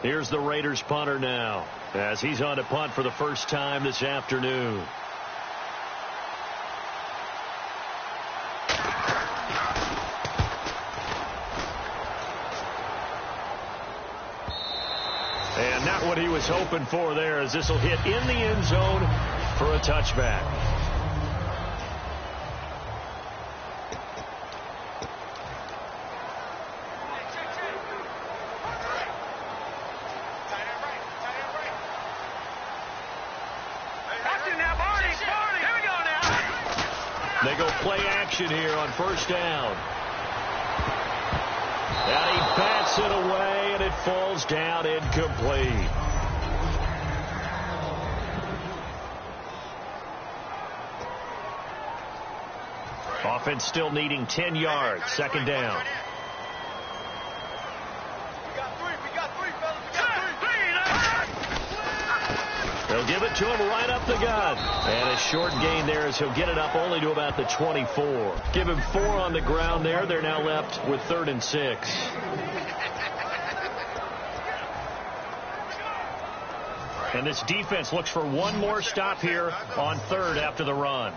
Here's the Raiders punter now, as he's on to punt for the first time this afternoon. And not what he was hoping for there, as this will hit in the end zone for a touchback. They go play action here on first down. And he bats it away, and it falls down incomplete. Offense still needing 10 yards. Second down. They'll give it to him right up the gut. And a short gain there as he'll get it up only to about the 24. Give him 4 on the ground there. They're now left with 3rd and 6. And this defense looks for one more stop here on 3rd after the run.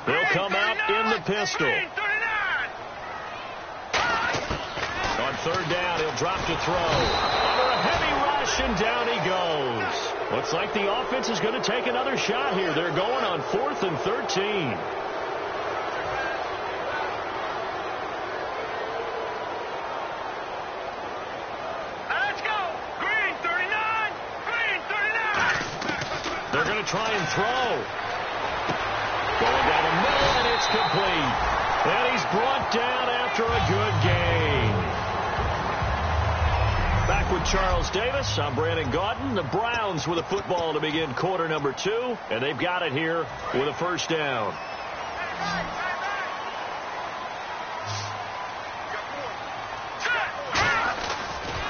They'll come out in the pistol. On 3rd down, he'll drop to throw. Under a heavy rush, and down he goes. Looks like the offense is going to take another shot here. They're going on 4th and 13. Let's go. Green 39. Green 39. They're going to try and throw. Going down the middle, and it's complete. And he's brought down after a good gain. Back with Charles Davis, I'm Brandon Gaudin. The Browns with a football to begin quarter number 2, and they've got it here with a first down.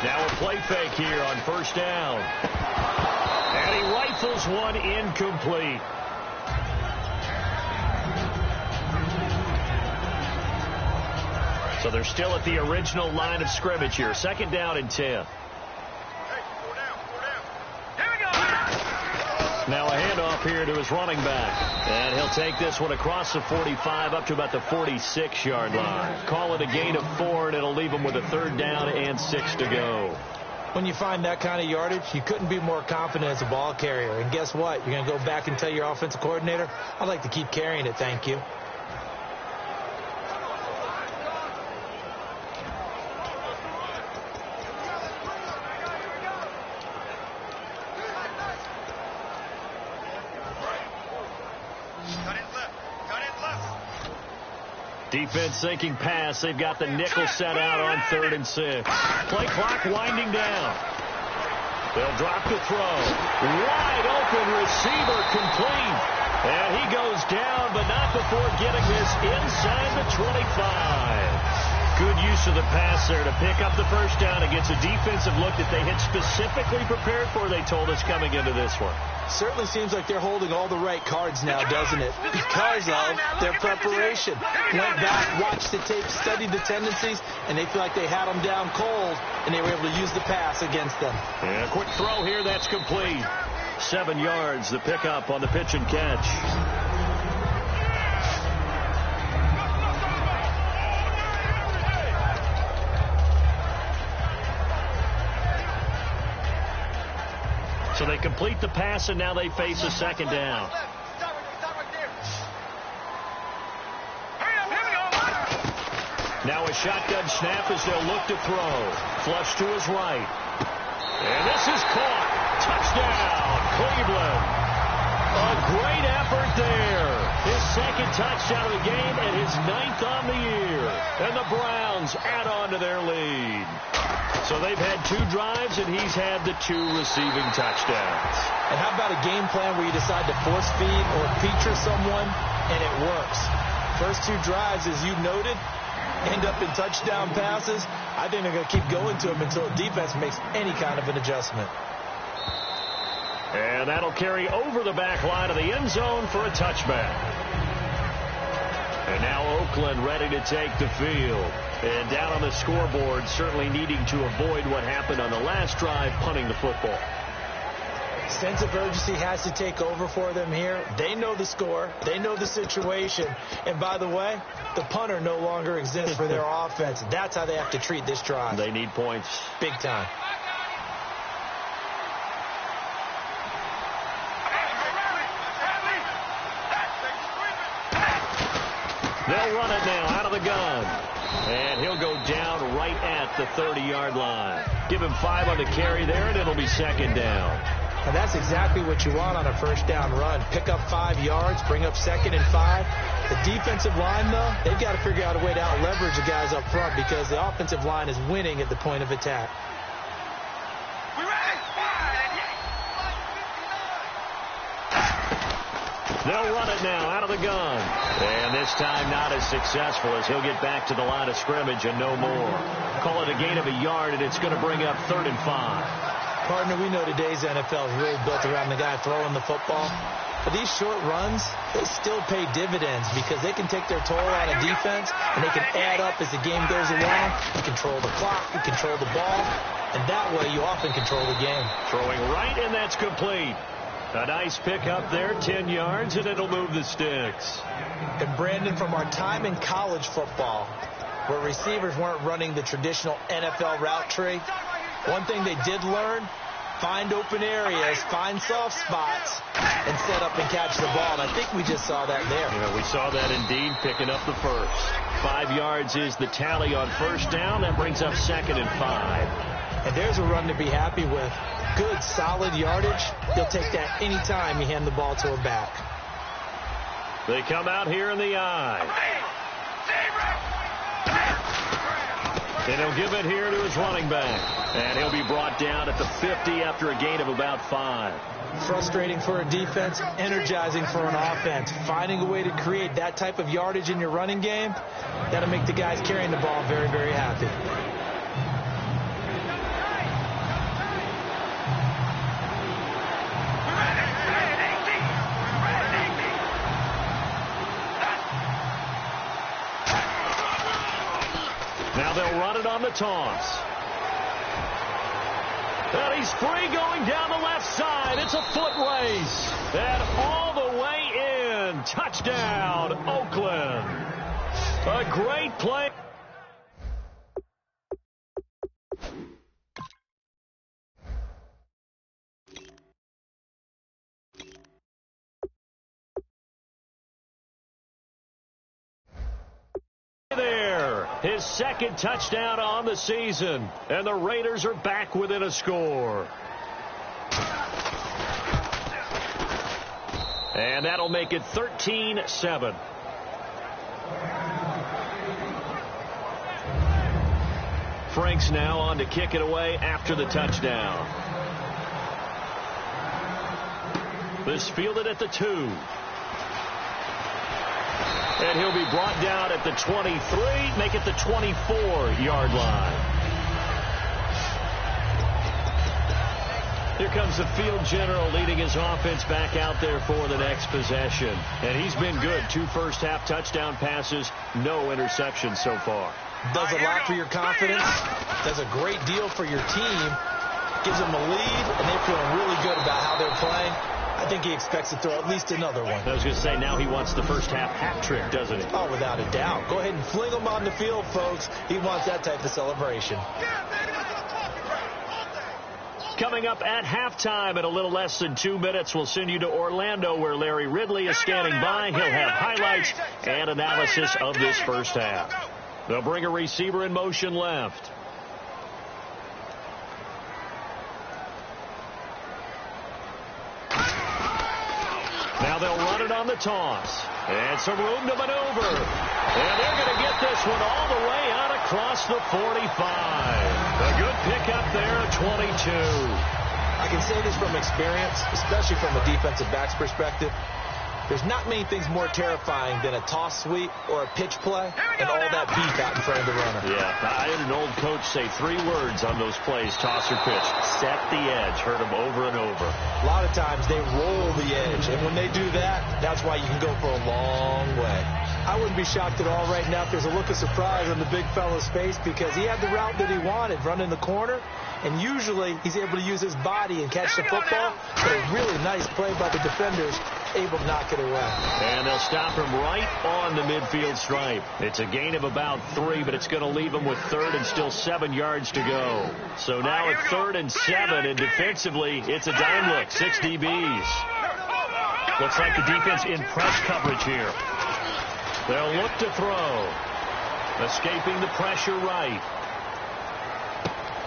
Now a play fake here on first down. And he rifles one incomplete. So they're still at the original line of scrimmage here. Second down and 10. Now a handoff here to his running back. And he'll take this one across the 45 up to about the 46-yard line. Call it a gain of 4, and it'll leave him with a 3rd down and 6 to go. When you find that kind of yardage, you couldn't be more confident as a ball carrier. And guess what? You're going to go back and tell your offensive coordinator, I'd like to keep carrying it, thank you. Defense thinking pass. They've got the nickel set out on 3rd and 6. Play clock winding down. They'll drop to throw. Wide open receiver complete. And he goes down, but not before getting this inside the 25. Good use of the pass there to pick up the first down against a defensive look that they had specifically prepared for, they told us, coming into this one. Certainly seems like they're holding all the right cards now, doesn't it? Because of their preparation. Went back, watched the tape, studied the tendencies, and they feel like they had them down cold, and they were able to use the pass against them. And a quick throw here, that's complete. 7 yards, the pickup on the pitch and catch. So they complete the pass, and now they face a second down. Now a shotgun snap as they'll look to throw. Flush to his right. And this is caught. Touchdown, Cleveland. A great effort there. His second touchdown of the game and his 9th on the year. And the Browns add on to their lead. So they've had 2 drives, and he's had the 2 receiving touchdowns. And how about a game plan where you decide to force feed or feature someone, and it works? First 2 drives, as you noted, end up in touchdown passes. I think they're going to keep going to them until the defense makes any kind of an adjustment. And that'll carry over the back line of the end zone for a touchback. And now Oakland ready to take the field. And down on the scoreboard, certainly needing to avoid what happened on the last drive, punting the football. Sense of urgency has to take over for them here. They know the score. They know the situation. And by the way, the punter no longer exists for their offense. That's how they have to treat this drive. They need points. Big time. They'll run it now out of the gun. And he'll go down right at the 30-yard line. Give him 5 on the carry there, and it'll be second down. And that's exactly what you want on a first down run. Pick up 5 yards, bring up 2nd and 5. The defensive line, though, they've got to figure out a way to out-leverage the guys up front because the offensive line is winning at the point of attack. They'll run it now out of the gun. And this time not as successful as he'll get back to the line of scrimmage and no more. Call it a gain of a yard, and it's going to bring up 3rd and 5. Partner, we know today's NFL is really built around the guy throwing the football. But these short runs, they still pay dividends because they can take their toll on a defense, and they can add up as the game goes along. You control the clock, you control the ball, and that way you often control the game. Throwing right, and that's complete. A nice pickup there, 10 yards, and it'll move the sticks. And Brandon, from our time in college football, where receivers weren't running the traditional NFL route tree, one thing they did learn, find open areas, find soft spots, and set up and catch the ball. And I think we just saw that there. Yeah, we saw that indeed, picking up the first. 5 yards is the tally on first down. That brings up 2nd and 5. And there's a run to be happy with. Good, solid yardage. He'll take that any time you hand the ball to a back. They come out here in the eye. And he'll give it here to his running back. And he'll be brought down at the 50 after a gain of about 5. Frustrating for a defense, energizing for an offense. Finding a way to create that type of yardage in your running game, that'll make the guys carrying the ball very, very happy. Now they'll run it on the toss. And he's free going down the left side. It's a foot race. And all the way in. Touchdown, Oakland. A great play. There, his 2nd touchdown on the season, and the Raiders are back within a score. And that'll make it 13-7. Franks now on to kick it away after the touchdown. This fielded at the 2. And he'll be brought down at the 23, make it the 24-yard line. Here comes the field general leading his offense back out there for the next possession. And he's been good. 2 first-half touchdown passes, no interceptions so far. Does a lot for your confidence, does a great deal for your team, gives them a lead, and they're feeling really good about how they're playing. I think he expects to throw at least another one. I was going to say, now he wants the first-half hat trick, doesn't he? Oh, without a doubt. Go ahead and fling him on the field, folks. He wants that type of celebration. Coming up at halftime in a little less than 2 minutes, we'll send you to Orlando, where Larry Ridley is standing by. He'll have highlights and analysis of this first half. They'll bring a receiver in motion left. Now they'll run it on the toss. And some room to maneuver. And they're going to get this one all the way out across the 45. A good pickup there at 22. I can say this from experience, especially from a defensive back's perspective. There's not many things more terrifying than a toss sweep or a pitch play and all that beef out in front of the runner. Yeah, I had an old coach say 3 words on those plays, toss or pitch. Set the edge. Heard him over and over. A lot of times they roll the edge, and when they do that, that's why you can go for a long way. I wouldn't be shocked at all right now if there's a look of surprise on the big fella's face, because he had the route that he wanted, running the corner, and usually he's able to use his body and catch the football, but a really nice play by the defenders, able to knock it away. And they'll stop him right on the midfield stripe. It's a gain of about 3, but it's going to leave him with 3rd and still 7 yards to go. So now at 3rd and 7, and defensively, it's a dime look, 6 DBs. Looks like the defense in press coverage here. They'll look to throw. Escaping the pressure right.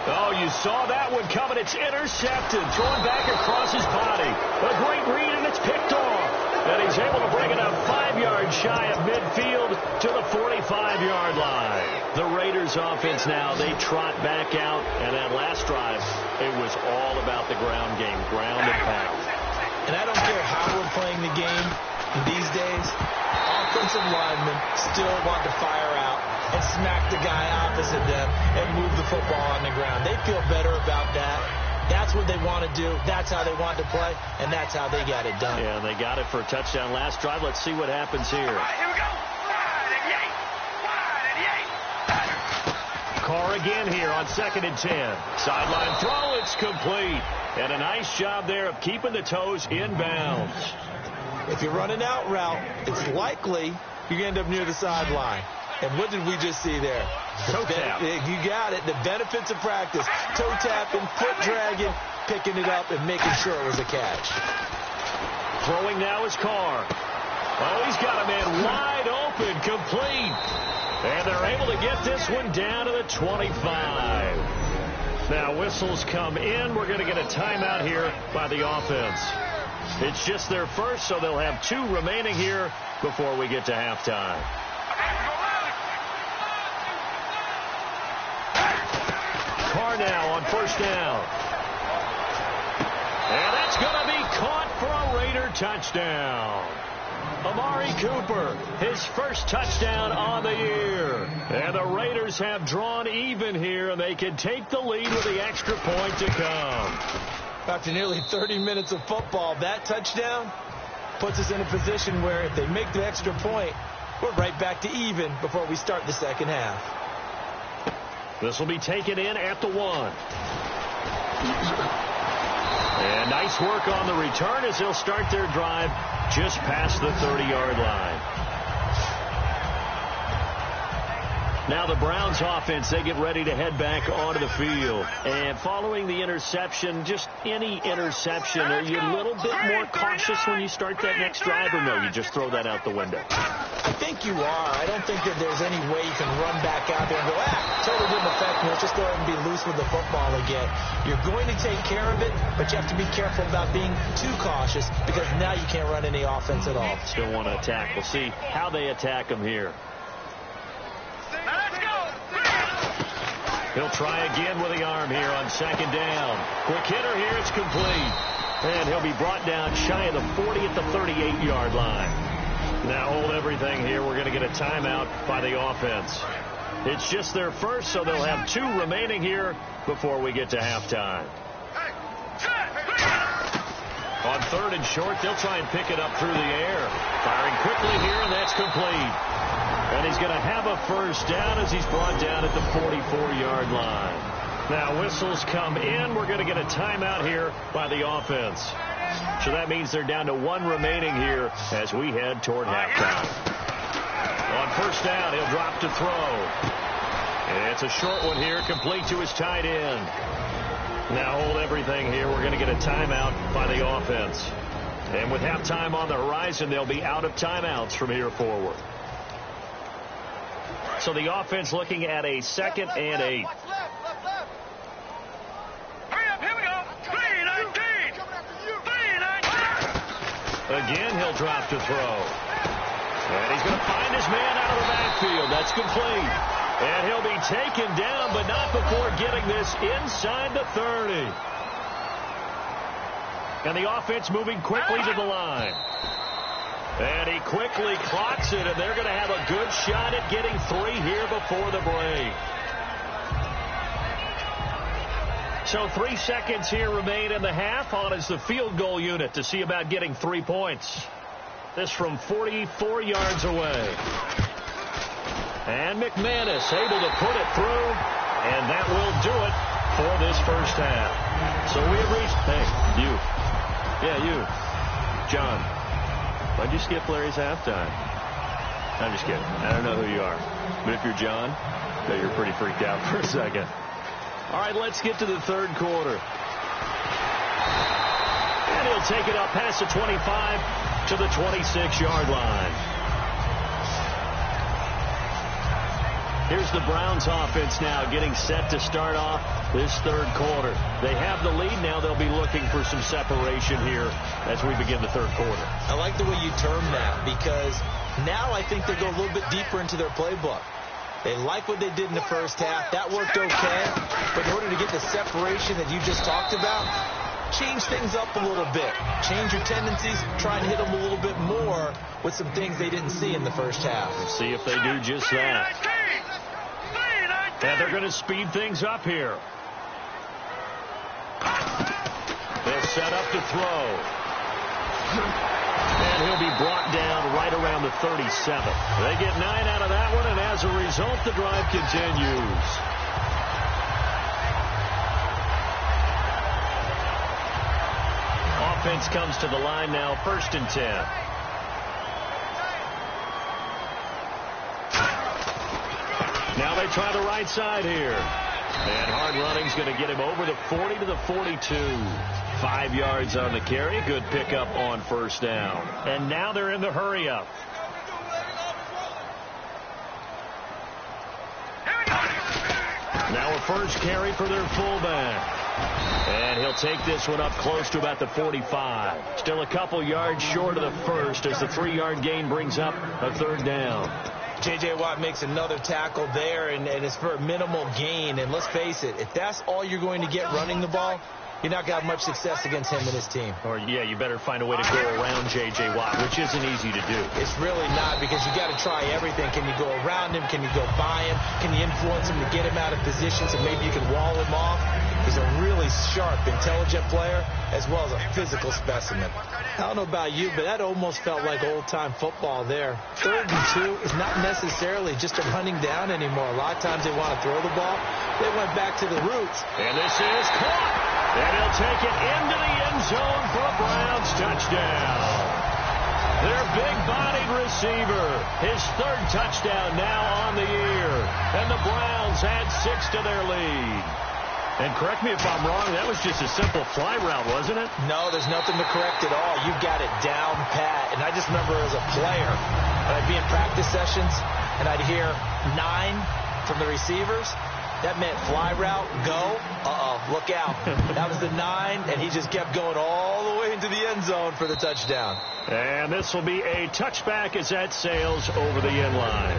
Oh, you saw that one coming. It's intercepted. Thrown back across his body. A great read, and it's picked off. And he's able to bring it up 5 yards shy of midfield to the 45-yard line. The Raiders offense now, they trot back out. And that last drive, it was all about the ground game, ground and pound. And I don't care how we're playing the game these days, offensive linemen still want to fire out and smack the guy opposite them and move the football on the ground. They feel better about that. That's what they want to do. That's how they want to play, and that's how they got it done. Yeah, they got it for a touchdown last drive. Let's see what happens here. All right, here we go. Carr again here on 2nd and 10. Sideline throw, it's complete. And a nice job there of keeping the toes in bounds. If you're running out route, it's likely you end up near the sideline. And what did we just see there? Toe tap. You got it. The benefits of practice. Toe tapping, foot dragging, picking it up, and making sure it was a catch. Throwing now is Carr. Oh, he's got a man wide open, complete. And they're able to get this one down to the 25. Now whistles come in. We're going to get a timeout here by the offense. It's just their first, so they'll have 2 remaining here before we get to halftime. Carr now on 1st down. And that's going to be caught for a Raider touchdown. Amari Cooper, his first touchdown on the year. And the Raiders have drawn even here, and they can take the lead with the extra point to come. After nearly 30 minutes of football, that touchdown puts us in a position where if they make the extra point, we're right back to even before we start the second half. This will be taken in at the 1. And nice work on the return as they'll start their drive just past the 30-yard line. Now the Browns offense, they get ready to head back onto the field. And following the interception, just any interception, are you a little bit more cautious when you start that next drive, or no, you just throw that out the window? I think you are. I don't think that there's any way you can run back out there and go, totally didn't affect me. Let's just go ahead and be loose with the football again. You're going to take care of it, but you have to be careful about being too cautious because now you can't run any offense at all. Still want to attack. We'll see how they attack them here. He'll try again with the arm here on 2nd down. Quick hitter here, it's complete. And he'll be brought down shy of the 40 at the 38-yard line. Now hold everything here. We're going to get a timeout by the offense. It's just their first, so they'll have 2 remaining here before we get to halftime. On 3rd and short, they'll try and pick it up through the air. Firing quickly here, and that's complete. And he's going to have a first down as he's brought down at the 44-yard line. Now whistles come in. We're going to get a timeout here by the offense. So that means they're down to 1 remaining here as we head toward halftime. On 1st down, he'll drop to throw. And it's a short one here, complete to his tight end. Now hold everything here. We're going to get a timeout by the offense. And with halftime on the horizon, they'll be out of timeouts from here forward. So the offense looking at a 2nd and 8. Again, he'll drop to throw. And he's going to find his man out of the backfield. That's complete. And he'll be taken down, but not before getting this inside the 30. And the offense moving quickly to the line. And he quickly clocks it, and they're going to have a good shot at getting 3 here before the break. So 3 seconds here remain in the half. On is the field goal unit to see about getting 3 points. This from 44 yards away. And McManus able to put it through, and that will do it for this first half. So we have reached, hey, you. Yeah, you. John, why'd you skip Larry's halftime? I'm just kidding. I don't know who you are. But if you're John, then you're pretty freaked out for a second. All right, let's get to the third quarter. And he'll take it up past the 25 to the 26-yard line. Here's the Browns offense now getting set to start off this third quarter. They have the lead now. They'll be looking for some separation here as we begin the third quarter. I like the way you term that, because now I think they go a little bit deeper into their playbook. They like what they did in the first half. That worked okay. But in order to get the separation that you just talked about, change things up a little bit. Change your tendencies. Try and hit them a little bit more with some things they didn't see in the first half. We'll see if they do just that. And they're going to speed things up here. They'll set up to throw. And he'll be brought down right around the 37. They get 9 out of that one, and as a result, the drive continues. Offense comes to the line now, 1st and 10. Now they try the right side here. And hard running's going to get him over the 40 to the 42. 5 yards on the carry. Good pickup on first down. And now they're in the hurry up. Now a first carry for their fullback. And he'll take this one up close to about the 45. Still a couple yards short of the first as the 3-yard gain brings up a third down. J.J. Watt makes another tackle there, and it's for a minimal gain. And let's face it, if that's all you're going to get running the ball, you're not going to have much success against him and his team. Or, yeah, you better find a way to go around J.J. Watt, which isn't easy to do. It's really not, because you got to try everything. Can you go around him? Can you go by him? Can you influence him to get him out of position so maybe you can wall him off? He's a really sharp, intelligent player, as well as a physical specimen. I don't know about you, but that almost felt like old-time football there. 3rd and 2 is not necessarily just a running down anymore. A lot of times they want to throw the ball. They went back to the roots. And this is caught. And he'll take it into the end zone for a Browns touchdown. Their big-bodied receiver, his 3rd touchdown now on the year. And the Browns add 6 to their lead. And correct me if I'm wrong, that was just a simple fly route, wasn't it? No, there's nothing to correct at all. You got it down pat. And I just remember as a player, I'd be in practice sessions, and I'd hear 9 from the receivers. That meant fly route, go, look out. That was the 9, and he just kept going all the way into the end zone for the touchdown. And this will be a touchback as that sails over the end line.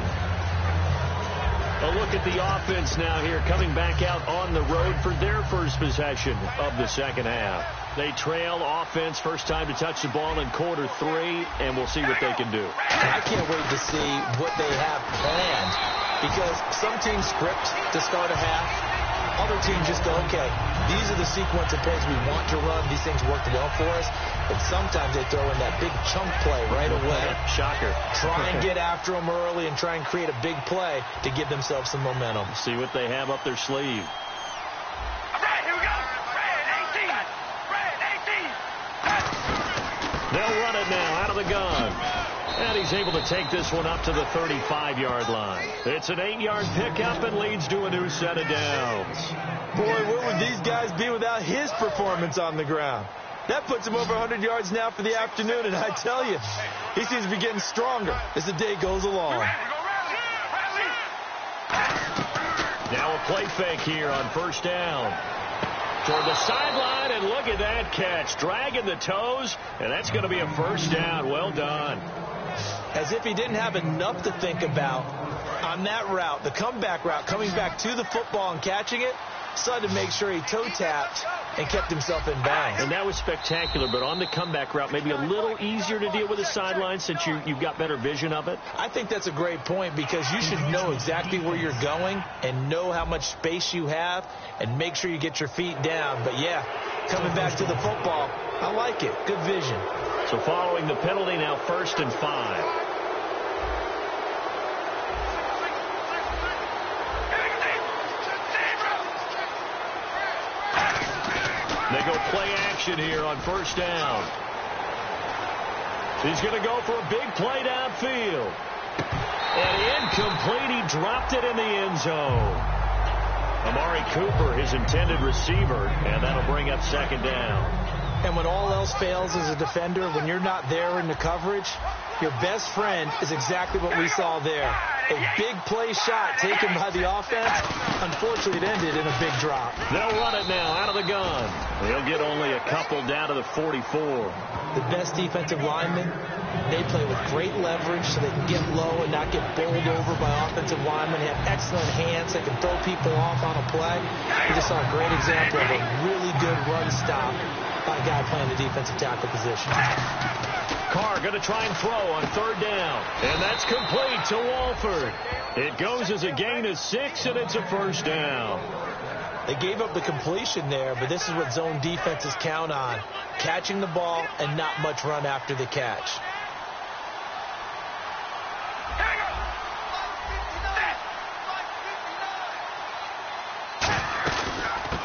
A look at the offense now here, coming back out on the road for their first possession of the second half. They trail offense, first time to touch the ball in quarter 3, and we'll see what they can do. I can't wait to see what they have planned, because some teams script to start a half. Other teams just go, okay, these are the sequence of plays we want to run. These things work well for us. But sometimes they throw in that big chunk play right away. Shocker. Try and get after them early and try and create a big play to give themselves some momentum. See what they have up their sleeve. All right, here we go. Red 18. They'll run it now out of the gun. And he's able to take this one up to the 35-yard line. It's an 8-yard pickup and leads to a new set of downs. Boy, where would these guys be without his performance on the ground? That puts him over 100 yards now for the afternoon, and I tell you, he seems to be getting stronger as the day goes along. Now a play fake here on first down. Toward the sideline, and look at that catch. Dragging the toes, and that's going to be a first down. Well done. As if he didn't have enough to think about on that route, the comeback route, coming back to the football and catching it. Son to make sure he toe-tapped and kept himself in bounds. And that was spectacular, but on the comeback route, maybe a little easier to deal with the sideline since you've got better vision of it? I think that's a great point because you should know exactly where you're going and know how much space you have and make sure you get your feet down. But, yeah, coming back to the football, I like it. Good vision. So following the penalty, now 1st and 5. They go play action here on 1st down. He's going to go for a big play downfield. And incomplete. He dropped it in the end zone. Amari Cooper, his intended receiver, and that'll bring up 2nd down. And when all else fails as a defender, when you're not there in the coverage, your best friend is exactly what we saw there. A big play shot taken by the offense. Unfortunately, it ended in a big drop. They'll run it now out of the gun. They'll get only a couple down to the 44. The best defensive linemen, they play with great leverage so they can get low and not get bowled over by offensive linemen. They have excellent hands that can throw people off on a play. We just saw a great example of a really good run stop by a guy playing the defensive tackle position. Carr going to try and throw on 3rd down. And that's complete to Walford. It goes as a gain of 6, and it's a 1st down. They gave up the completion there, but this is what zone defenses count on. Catching the ball and not much run after the catch.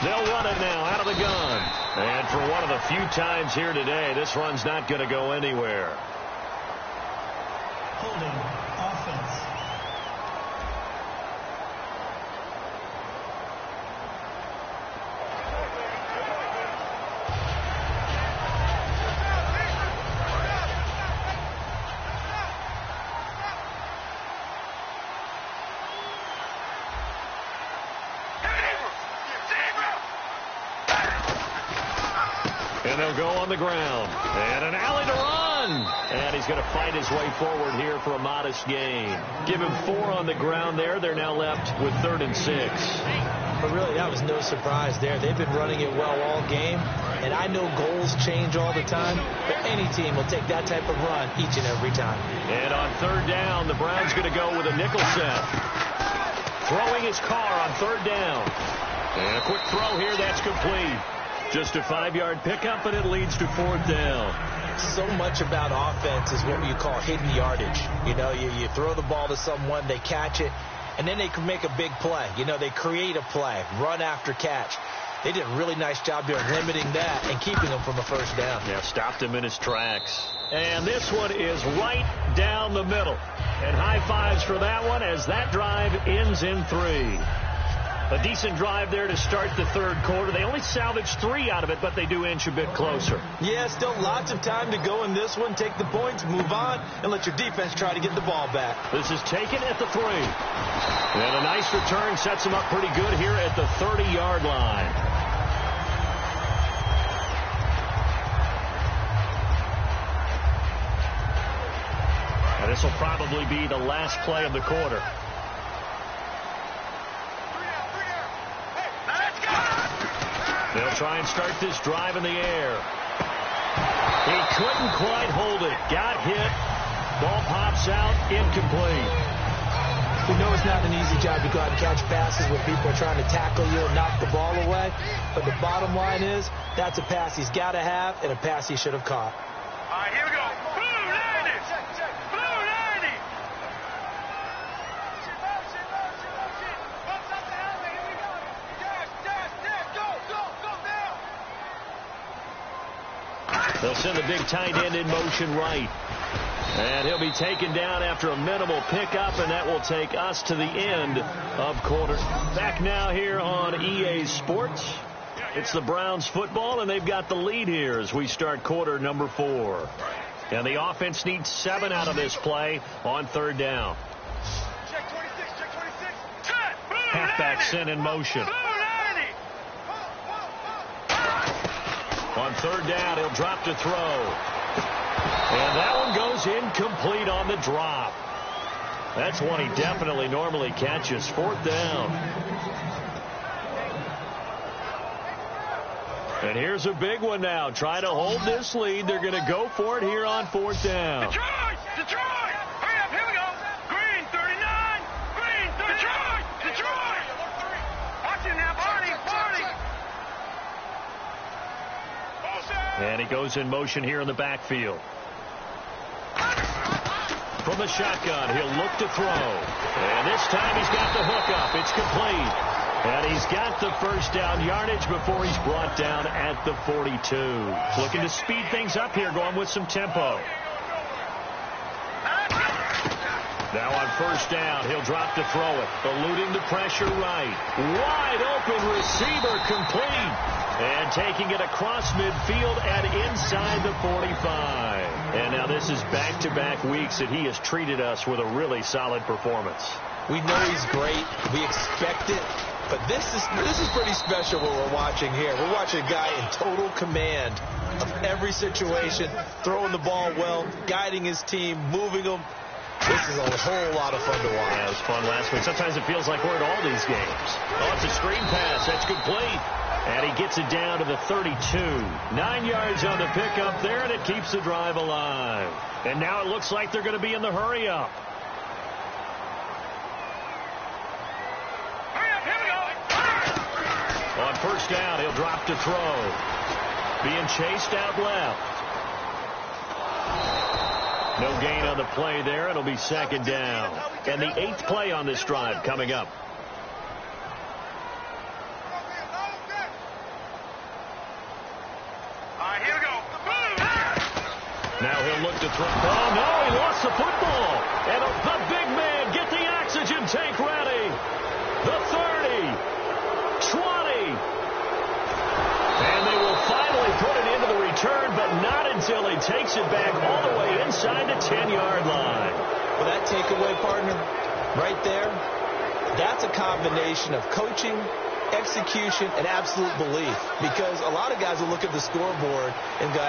They'll run it now out of the gun. And for one of the few times here today, this run's not going to go anywhere. Holding offense. And they'll go on the ground. And an alley to run. And he's going to fight his way forward here for a modest gain. Give him 4 on the ground there. They're now left with 3rd and 6. But really, that was no surprise there. They've been running it well all game. And I know goals change all the time, but any team will take that type of run each and every time. And on 3rd down, the Browns going to go with a nickel set. Throwing his Carr on 3rd down. And a quick throw here. That's complete. Just a 5-yard pickup, and it leads to 4th down. So much about offense is what you call hidden yardage. You know, you throw the ball to someone, they catch it, and then they can make a big play. You know, they create a play, run after catch. They did a really nice job there limiting that and keeping him from a 1st down. Yeah, stopped him in his tracks. And this one is right down the middle. And high fives for that one as that drive ends in 3. A decent drive there to start the 3rd quarter. They only salvaged 3 out of it, but they do inch a bit closer. Yeah, still lots of time to go in this one. Take the points, move on, and let your defense try to get the ball back. This is taken at the 3. And a nice return sets them up pretty good here at the 30-yard line. And this will probably be the last play of the quarter. They'll try and start this drive in the air. He couldn't quite hold it. Got hit. Ball pops out. Incomplete. We know it's not an easy job to go out and catch passes when people are trying to tackle you and knock the ball away. But the bottom line is that's a pass he's got to have and a pass he should have caught. All right, here we go. Blue 90. Blue 90. They'll send the big tight end in motion right. And he'll be taken down after a minimal pickup, and that will take us to the end of quarter. Back now here on EA Sports. It's the Browns football, and they've got the lead here as we start quarter number 4. And the offense needs 7 out of this play on 3rd down. Check 26, check 26. Halfback sent in motion. On 3rd down, he'll drop to throw. And that one goes incomplete on the drop. That's one he definitely normally catches. 4th down. And here's a big one now. Trying to hold this lead. They're going to go for it here on 4th down. Detroit! Detroit! Hurry up, here we go. Green, 39. Green, 39. Detroit! Watch it now, Barney. And he goes in motion here in the backfield. From the shotgun, he'll look to throw. And this time he's got the hook up. It's complete. And he's got the first down yardage before he's brought down at the 42. Looking to speed things up here, going with some tempo. Now on 1st down, he'll drop to throw it. Eluding the pressure right. Wide open receiver complete. And taking it across midfield and inside the 45. And now this is back-to-back weeks that he has treated us with a really solid performance. We know he's great. We expect it. But this is pretty special what we're watching here. We're watching a guy in total command of every situation, throwing the ball well, guiding his team, moving them. This is a whole lot of fun to watch. Yeah, it was fun last week. Sometimes it feels like we're at all these games. Oh, it's a screen pass. That's complete. And he gets it down to the 32. 9 yards on the pickup there, and it keeps the drive alive. And now it looks like they're going to be in the hurry-up. On 1st down, he'll drop to throw. Being chased out left. No gain on the play there. It'll be 2nd down. And the 8th play on this drive coming up. Here we go. Now he'll look to throw. Oh, no, he lost the football. And the big man, get the oxygen tank ready. The 30. 20. And they will finally put it into the return, but not until he takes it back all the way inside the 10-yard line. Well, that takeaway, partner, right there, that's a combination of coaching, execution, and absolute belief. Because a lot of guys will look at the scoreboard and go,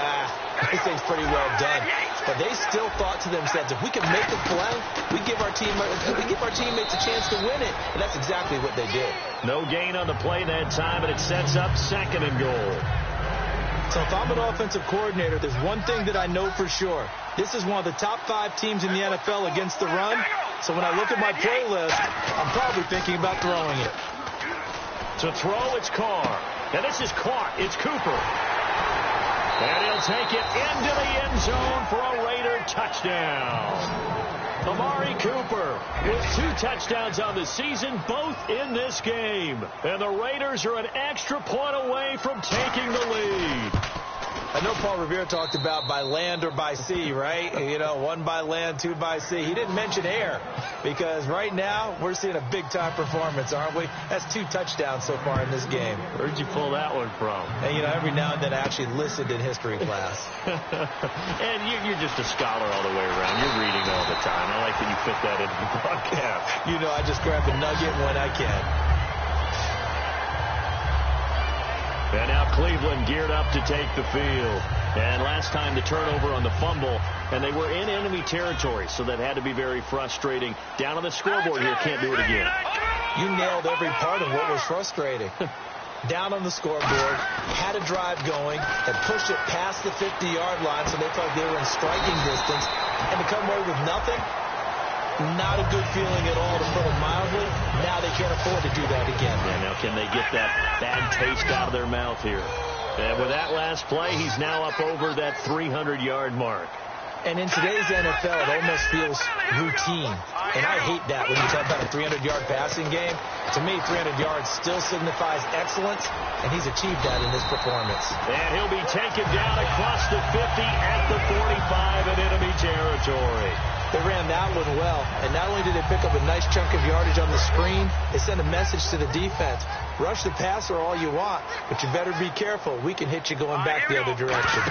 this thing's pretty well done. But they still thought to themselves, if we can make a play, we give our teammates a chance to win it. And that's exactly what they did. No gain on the play that time, and it sets up 2nd and goal. So if I'm an offensive coordinator, there's one thing that I know for sure. This is one of the top 5 teams in the NFL against the run. So when I look at my play list, I'm probably thinking about throwing it. To throw, it's Carr. And this is caught. It's Cooper. And he'll take it into the end zone for a Raider touchdown. Amari Cooper with 2 touchdowns on the season, both in this game. And the Raiders are an extra point away from taking the lead. I know Paul Revere talked about by land or by sea, right? You know, 1 by land, 2 by sea. He didn't mention air because right now we're seeing a big-time performance, aren't we? That's 2 touchdowns so far in this game. Where'd you pull that one from? And, you know, every now and then I actually listened in history class. And you're just a scholar all the way around. You're reading all the time. I like that you fit that into the broadcast. You know, I just grab a nugget when I can. And now Cleveland geared up to take the field. And last time the turnover on the fumble, and they were in enemy territory, so that had to be very frustrating. Down on the scoreboard here, can't do it again. You nailed every part of what was frustrating. Down on the scoreboard, had a drive going, had pushed it past the 50-yard line, so they felt they were in striking distance, and to come away with nothing, not a good feeling at all, to put it mildly. Now they can't afford to do that again. Yeah, now can they get that bad taste out of their mouth here? And with that last play, he's now up over that 300-yard mark. And in today's NFL, it almost feels routine. And I hate that when you talk about a 300-yard passing game. To me, 300 yards still signifies excellence, and he's achieved that in this performance. And he'll be taken down across the 50 at the 45 in enemy territory. They ran that one well, and not only did they pick up a nice chunk of yardage on the screen, they sent a message to the defense. Rush the passer all you want, but you better be careful. We can hit you going back the other direction.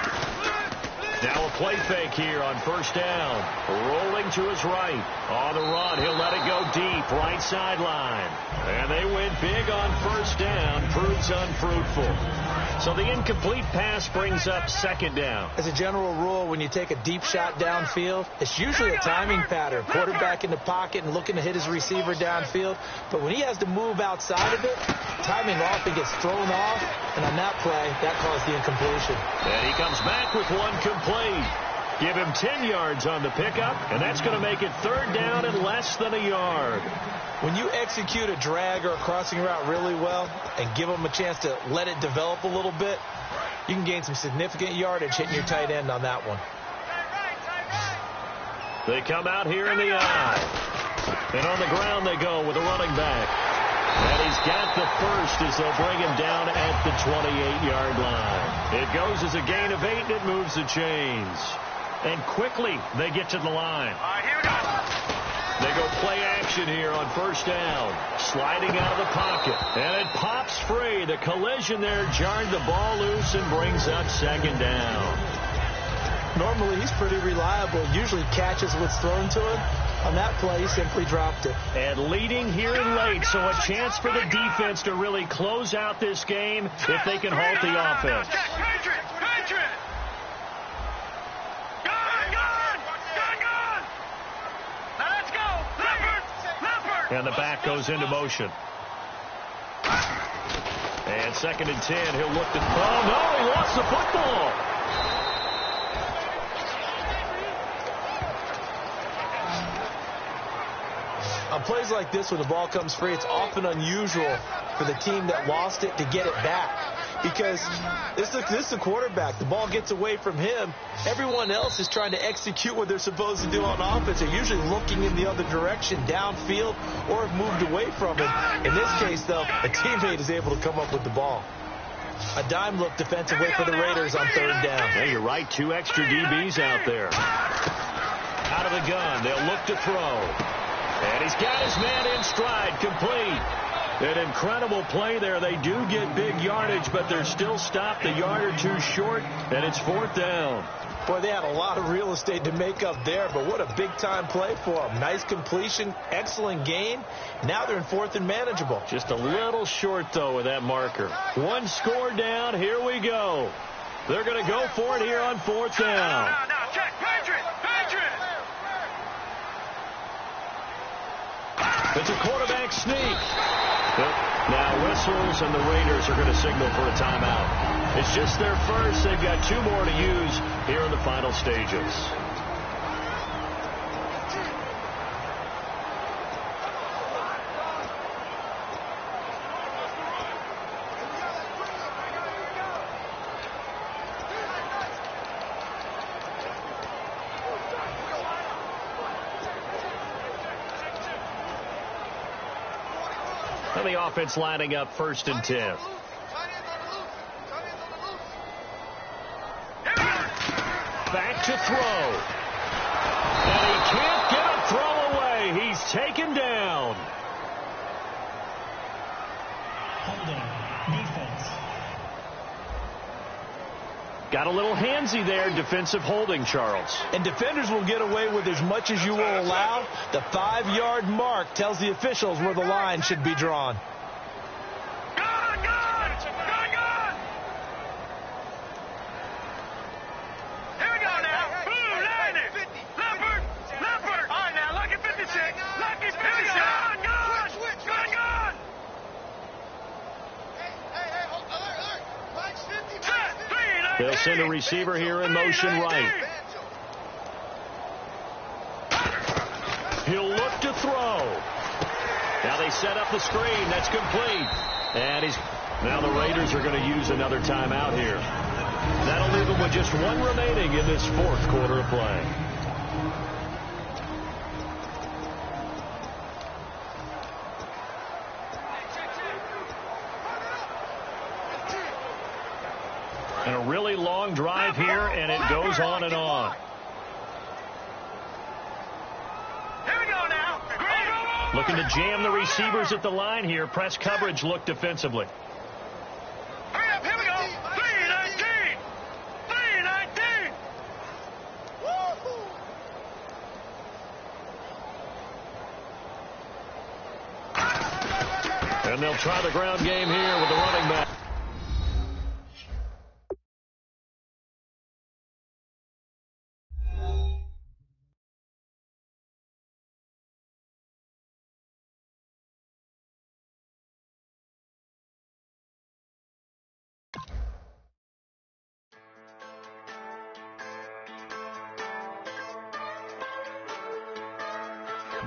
Now a play fake here on 1st down. Rolling to his right. On the run, he'll let it go deep, right sideline. And they win big on 1st down. Proves unfruitful. So the incomplete pass brings up second down. As a general rule, when you take a deep shot downfield, it's usually a timing pattern. Quarterback in the pocket and looking to hit his receiver downfield. But when he has to move outside of it, timing often gets thrown off. And on that play, that caused the incompletion. And he comes back with one complete. Give him 10 yards on the pickup, and that's going to make it third down and less than a yard. When you execute a drag or a crossing route really well and give them a chance to let it develop a little bit, you can gain some significant yardage hitting your tight end on that one. They come out here in the eye. And on the ground they go with a running back. And he's got the first as they'll bring him down at the 28-yard line. It goes as a gain of 8, and it moves the chains. And quickly they get to the line. All right, here we go. They go play action here on first down. Sliding out of the pocket. And it pops free. The collision there jarred the ball loose and brings up second down. Normally he's pretty reliable. Usually catches what's thrown to him. On that play, he simply dropped it. And leading here late, so a chance for the defense to really close out this game if they can halt the offense. Patriot! Now let's go! Leopard! And the back goes into motion. And 2nd and 10, he'll look to... Oh, no, he lost the football. On plays like this, when the ball comes free, it's often unusual for the team that lost it to get it back. Because this is the quarterback. The ball gets away from him. Everyone else is trying to execute what they're supposed to do on offense. They're usually looking in the other direction, downfield, or have moved away from it. In this case, though, a teammate is able to come up with the ball. A dime look defensively for the Raiders on third down. Yeah, you're right. 2 extra DBs out there. Out of the gun. They'll look to throw. And he's got his man in stride, complete. An incredible play there. They do get big yardage, but they're still stopped a yard or two short, and it's 4th down. Boy, they had a lot of real estate to make up there, but what a big-time play for them. Nice completion, excellent gain. Now they're in 4th and manageable. Just a little short, though, with that marker. 1 score down. Here we go. They're going to go for it here on 4th down. Now, check. Patriot! It's a quarterback sneak. Now whistles, and the Raiders are going to signal for a timeout. It's just their first. They've got 2 more to use here in the final stages. The offense lining up 1st and 10. Back to throw. And he can't get a throw away. He's taken down. Holding. Defense. Got a little handsy there. Defensive holding, Charles. And defenders will get away with as much as you will allow. The 5-yard mark tells the officials where the line should be drawn. Here we go now. Blue line it. Leopard. All right, now, lucky 56. Lucky 56. Gun. Hey, hold alert. Mike's 50. They'll send a receiver here in motion right. He'll look to throw. Now they set up the screen. That's complete. And now the Raiders are going to use another timeout here. That'll leave them with just 1 remaining in this 4th quarter of play. And a really long drive here, and it goes on and on. Here we go now. Looking to jam the receivers at the line here. Press coverage look defensively. Hurry up, here we go. 319. And they'll try the ground game here with the running back.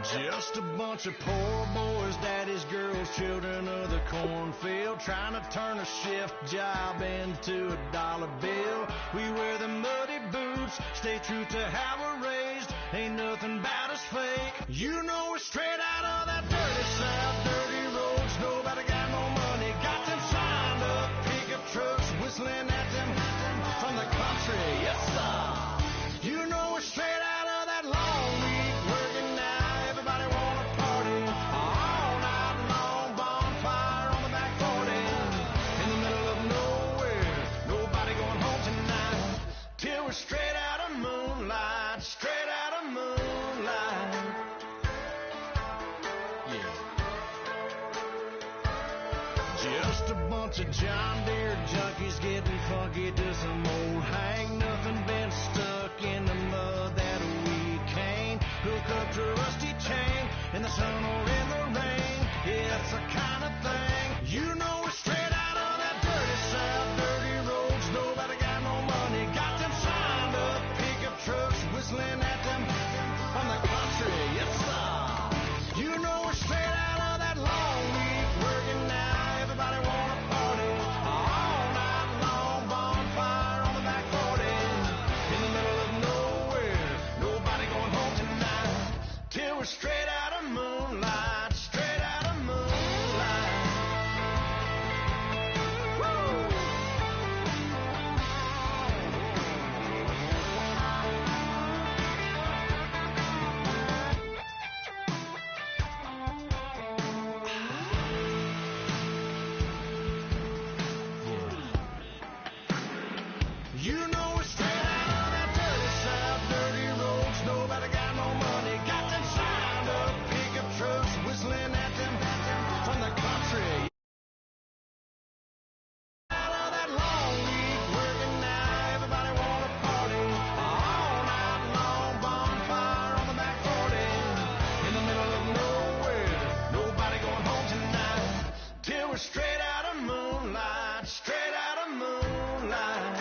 Just a bunch of poor boys, daddy's girls, children of the cornfield, trying to turn a shift job into a dollar bill. We wear the muddy boots, stay true to how we're raised. Ain't nothing about us fake. You know we're straight out of that dirty South, dirty roads. Nobody got no money, got them signed up pickup trucks, whistling at them from the country. Yes, sir. You know we're straight out of that long week working now. Everybody wanna party all night long. Bonfire on the back 40 in the middle of nowhere. Nobody going home tonight till we're straight out of moonlight. Straight out of moonlight. Yeah. Just a bunch of John Deere junkies getting funky to some old hang. Nothing been stuck in the mud that we can't hook up to a rusty chain in the sun or in the rain. Yeah, it's the kind of thing. You know we're straight out of that dirty South, dirty roads. Nobody got no money, got them signed up pickup trucks, whistling at them from the country. Yes, sir. You know we're straight out of that long week working now. Everybody wanna party all night long. Bonfire on the back 40 in the middle of nowhere. Nobody going home tonight till we're straight out of moonlight. Straight out of moonlight. Woo! You know we're straight out of that dirty South, dirty roads. Nobody got no money, got them signed up pickup trucks, whistling at them from the country. Out of that long week working now. Everybody wanna party all night long. Bonfire on the back 40 in the middle of nowhere. Nobody going home tonight till we're straight out of moonlight. Straight out of moonlight.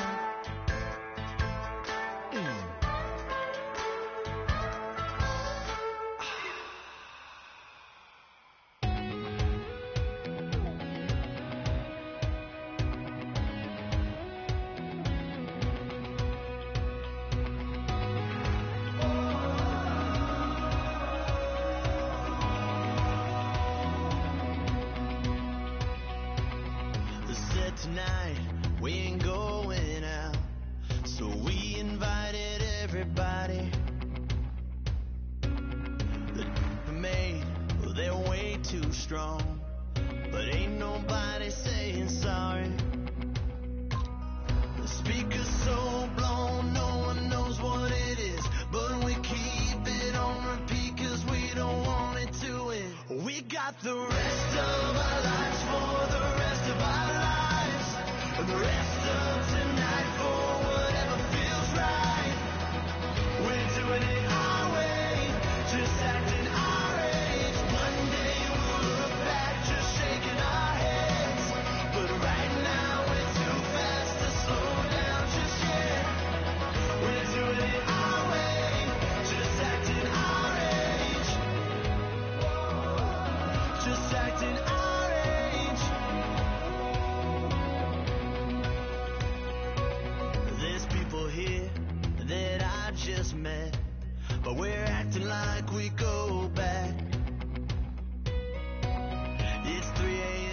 Said tonight we ain't going out, so we invited everybody. The maid, well, they're way too strong, but ain't nobody saying sorry. The speaker's so blown, no one knows what it is, but we keep it on repeat 'cause we don't want it to end. We got the rest of our lives for the rest of our lives, and the rest of tonight for whatever feels right. We're doing it our way, just acting our age. One day we'll look back just shaking our heads, but right now we're too fast to slow down just yet. We're doing it our way, just acting our age. Just acting our age. There's people here that I just met, but we're acting like we go back. It's 3 a.m.